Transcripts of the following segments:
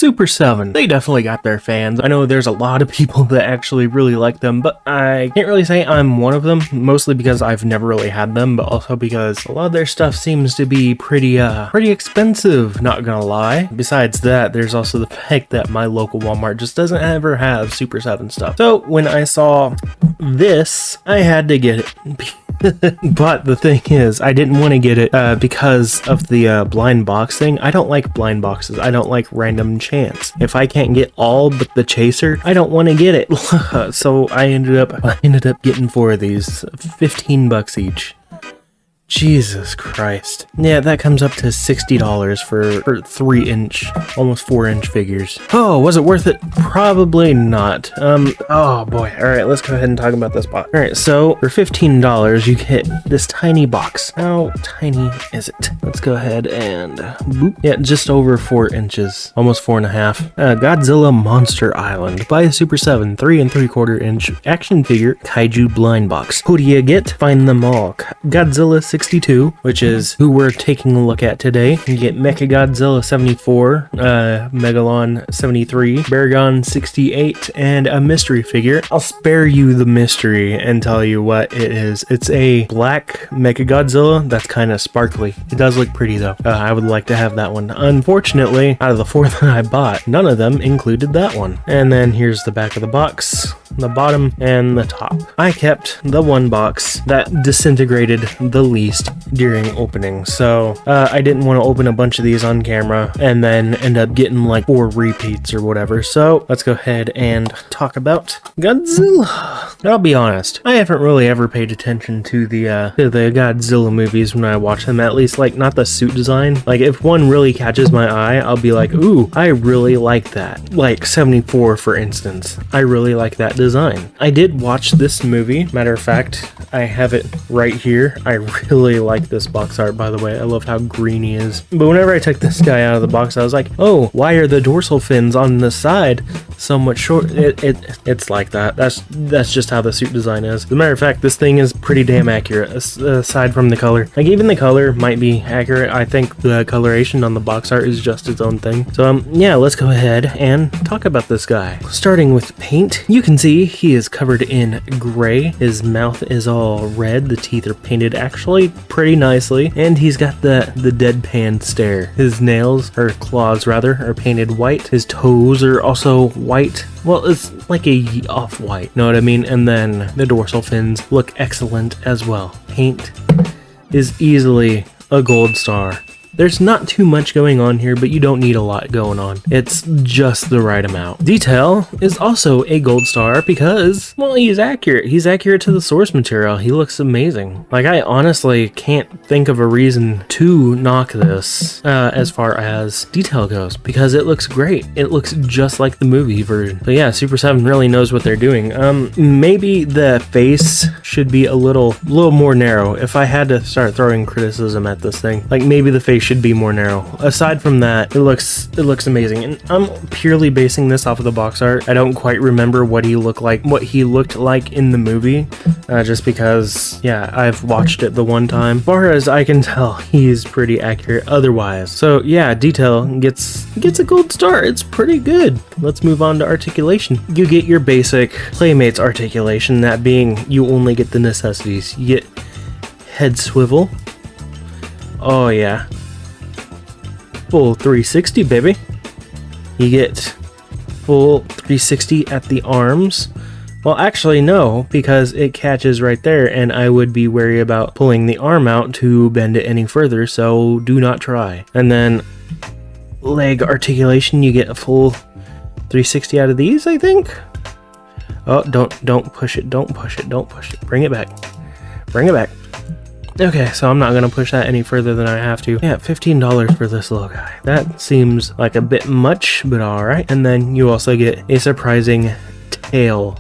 Super7. They definitely got their fans. I know there's a lot of people that actually really like them, but I can't really say I'm one of them, mostly because I've never really had them, but also because a lot of their stuff seems to be pretty expensive, not gonna lie. Besides that, there's also the fact that my local Walmart just doesn't ever have Super7 stuff. So when I saw this, I had to get it. But the thing is, I didn't want to get it because of the blind box thing. I don't like blind boxes. I don't like random chance. If I can't get all but the chaser, I don't want to get it. So I ended up getting 4 of these, $15 each. Jesus Christ. Yeah, that comes up to $60 for 3-inch, almost 4-inch figures. Oh, was it worth it? Probably not. Oh boy. All right, let's go ahead and talk about this box. All right, so for $15, you get this tiny box. How tiny is it? Let's go ahead and boop. Yeah, just over 4 inches, almost 4.5. Godzilla Monster Island by Super7, 3 3/4-inch action figure kaiju blind box. Who do you get? Find them all. Godzilla 62, which is who we're taking a look at today. You get Mechagodzilla 74, Megalon 73, Baragon 68, and a mystery figure. I'll spare you the mystery and tell you what it is. It's a black Mechagodzilla that's kind of sparkly. It does look pretty though. I would like to have that one. Unfortunately, out of the 4 that I bought, none of them included that one. And then here's the back of the box, the bottom, and the top. I kept the one box that disintegrated the least during opening, so I didn't want to open a bunch of these on camera and then end up getting like 4 repeats or whatever. So let's go ahead and talk about Godzilla. I'll be honest, I haven't really ever paid attention to the Godzilla movies when I watch them, at least like not the suit design. Like if one really catches my eye, I'll be like, ooh, I really like that. Like 74, for instance. I really like that design. I did watch this movie. Matter of fact, I have it right here. I really like this box art, by the way. I love how green he is. But whenever I took this guy out of the box, I was like, oh, why are the dorsal fins on the side so much short? It's like that. That's just how the suit design is. As a matter of fact, this thing is pretty damn accurate, aside from the color. Like even the color might be accurate. I think the coloration on the box art is just its own thing. So yeah, let's go ahead and talk about this guy. Starting with paint, you can see he is covered in gray. His mouth is all red. The teeth are painted actually pretty nicely, and he's got the deadpan stare. His nails, or claws rather, are painted white. His toes are also white. Well, it's like a off-white, know what I mean? And then the dorsal fins look excellent as well. Paint is easily a gold star. There's not too much going on here, but you don't need a lot going on. It's just the right amount. Detail is also a gold star because, well, he's accurate. He's accurate to the source material. He looks amazing. Like, I honestly can't think of a reason to knock this as far as detail goes, because it looks great. It looks just like the movie version. So yeah, Super7 really knows what they're doing. Maybe the face should be a little more narrow. If I had to start throwing criticism at this thing, like maybe the face should be more narrow. Aside from that, it looks amazing, and I'm purely basing this off of the box art. I don't quite remember what he looked like in the movie, just because, yeah, I've watched it the one time. As far as I can tell, he's pretty accurate otherwise. So yeah, detail gets a gold star. It's pretty good. Let's move on to articulation. You get your basic Playmates articulation, that being you only get the necessities. You get head swivel. Oh yeah. Full 360, baby. You get full 360 at the arms. Well, actually, no, because it catches right there, and I would be wary about pulling the arm out to bend it any further, so do not try. And then leg articulation, you get a full 360 out of these, I think. Oh, don't push it, don't push it, don't push it. Bring it back. Bring it back. Okay, so I'm not going to push that any further than I have to. Yeah, $15 for this little guy. That seems like a bit much, but alright. And then you also get a surprising tail.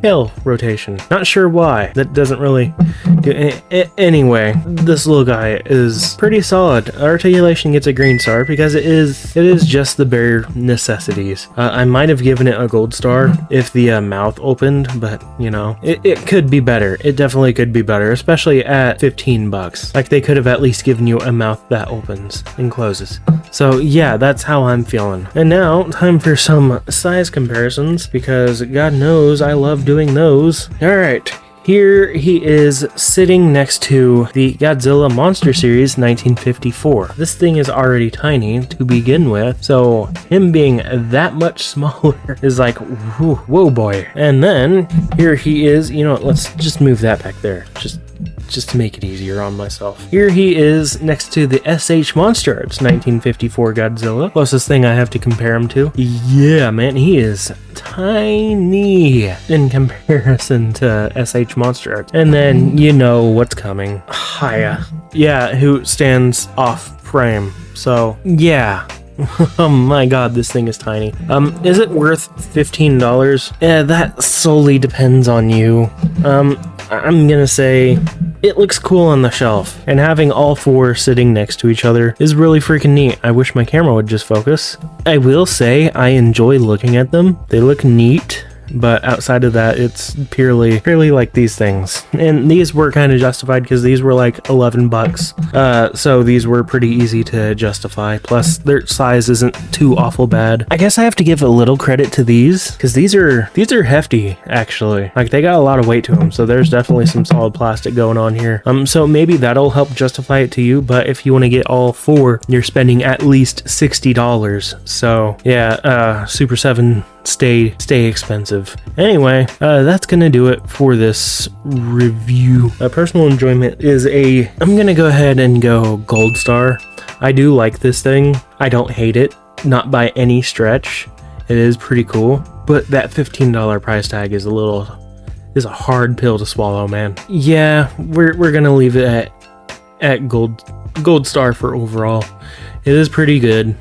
tail rotation. Not sure why. That doesn't really do anyway, this little guy is pretty solid. Articulation gets a green star because it is just the bare necessities. I might have given it a gold star if the mouth opened, but you know, it could be better. It definitely could be better, especially at $15. Like, they could have at least given you a mouth that opens and closes. So yeah, that's how I'm feeling. And now, time for some size comparisons, because God knows I love doing those. Alright, here he is sitting next to the Godzilla Monster Series 1954. This thing is already tiny to begin with, so him being that much smaller is like, whoa boy. And then here he is, you know what, let's just move that back there. Just to make it easier on myself. Here he is next to the SH Monster Arts 1954 Godzilla. Closest thing I have to compare him to. Yeah, man, he is tiny in comparison to SH Monster Arts. And then you know what's coming. Haya. Yeah, who stands off frame. So, yeah. Oh my god, this thing is tiny. Is it worth $15? Yeah, that solely depends on you. I'm gonna say it looks cool on the shelf, and having all four sitting next to each other is really freaking neat. I wish my camera would just focus. I will say I enjoy looking at them. They look neat. But outside of that, it's purely like these things. And these were kind of justified because these were like $11. So these were pretty easy to justify. Plus their size isn't too awful bad. I guess I have to give a little credit to these because these are hefty actually. Like, they got a lot of weight to them. So there's definitely some solid plastic going on here. So maybe that'll help justify it to you. But if you want to get all four, you're spending at least $60. So yeah, Super7 stay expensive. Anyway, that's gonna do it for this review. Personal enjoyment is I'm gonna go ahead and go gold star. I do like this thing. I don't hate it, not by any stretch. It is pretty cool, but that $15 price tag is a hard pill to swallow, man. Yeah, we're gonna leave it at gold star for overall. It is pretty good.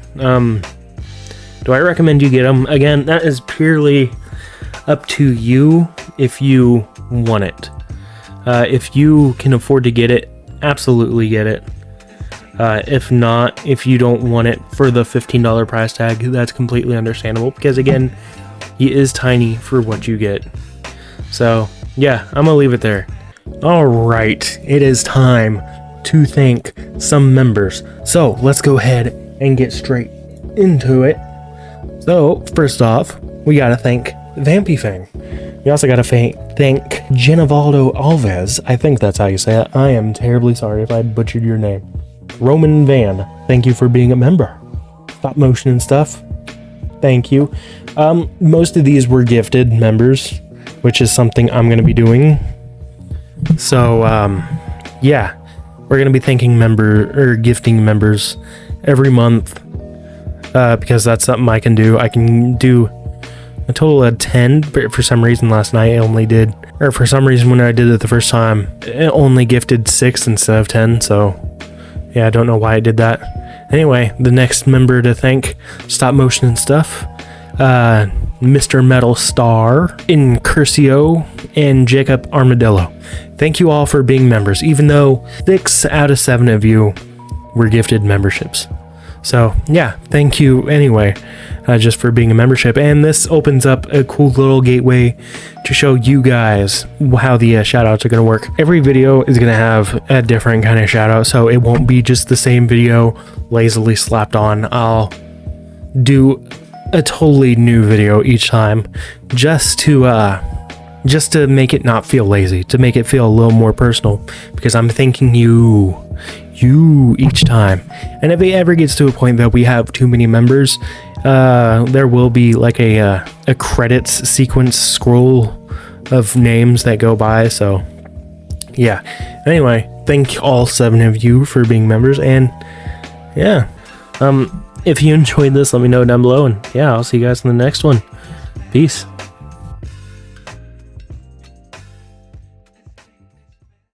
Do I recommend you get them? Again, that is purely up to you if you want it. If you can afford to get it, absolutely get it. If not, if you don't want it for the $15 price tag, that's completely understandable because, again, he is tiny for what you get. So, yeah, I'm gonna leave it there. Alright, it is time to thank some members. So, let's go ahead and get straight into it. So, first off, we gotta thank Vampyfang. We also gotta thank Genivaldo Alves. I think that's how you say it. I am terribly sorry if I butchered your name. Roman Van, thank you for being a member. Stop motion and stuff, thank you. Most of these were gifted members, which is something I'm gonna be doing. So, yeah, we're gonna be thanking gifting members every month. Because that's something I can do. I can do a total of 10, but for some reason last night I only did, or for some reason when I did it the first time, it only gifted 6 instead of 10, so yeah, I don't know why I did that. Anyway, the next member to thank, Stop Motion and Stuff, Mr. Metal Star, Incurcio, and Jacob Armadillo. Thank you all for being members, even though 6 out of 7 of you were gifted memberships. So yeah, thank you anyway, just for being a membership. And this opens up a cool little gateway to show you guys how the shoutouts are going to work. Every video is going to have a different kind of shoutout, so it won't be just the same video lazily slapped on. I'll do a totally new video each time just to make it not feel lazy, to make it feel a little more personal, because I'm thanking you each time. And if it ever gets to a point that we have too many members, there will be like a credits sequence scroll of names that go by. So yeah, anyway, thank all 7 of you for being members. And yeah, if you enjoyed this, let me know down below, and yeah, I'll see you guys in the next one. Peace.